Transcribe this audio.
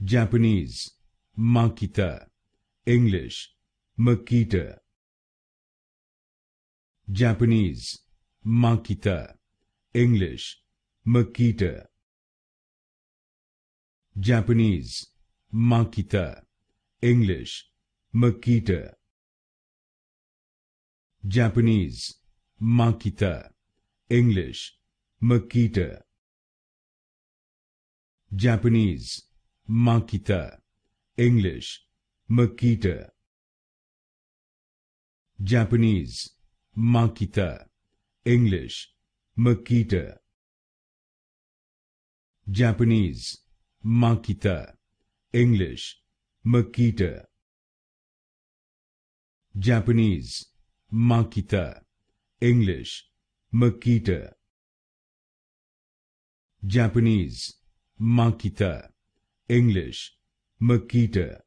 Japanese, Makita. English, Makita. Japanese, Makita. English, Makita. Japanese, Makita. English, Makita. Japanese, Makita. English, Makita. Japanese, Makita. English, Makita. Japanese, Makita. English, Makita. Japanese, Makita. English, Makita. Japanese, Makita. English, Makita. Japanese, Makita. English, Makita.